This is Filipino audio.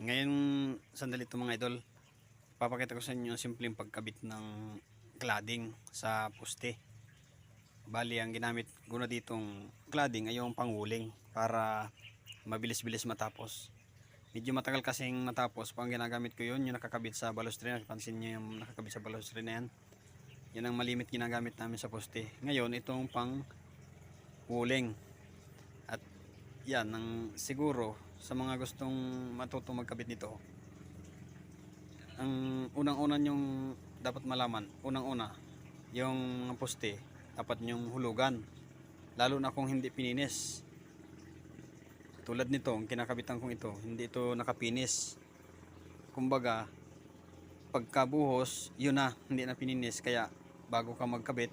Ngayon sandali ito mga idol. Papakita ko sa inyo ang simpleng pagkabit ng cladding sa poste. Bali, ang ginamit ko na ditong cladding ay yung panghuling para mabilis-bilis matapos. Medyo matagal kasing matapos. Pang ginagamit ko yun, yung nakakabit sa balustrina. Pansin nyo yung nakakabit sa balustrina yan. Yan ang malimit ginagamit namin sa poste. Ngayon, itong pang huling. At yan, ang siguro sa mga gustong matutong magkabit nito, ang unang-una nyong dapat malaman, unang-una, yung poste, dapat nyong hulugan. Lalo na kung hindi pininis. Tulad nito, ang kinakabitan kong ito, hindi ito nakapinis. Kumbaga, pagkabuhos, yun na, hindi na pininis. Kaya, bago ka magkabit,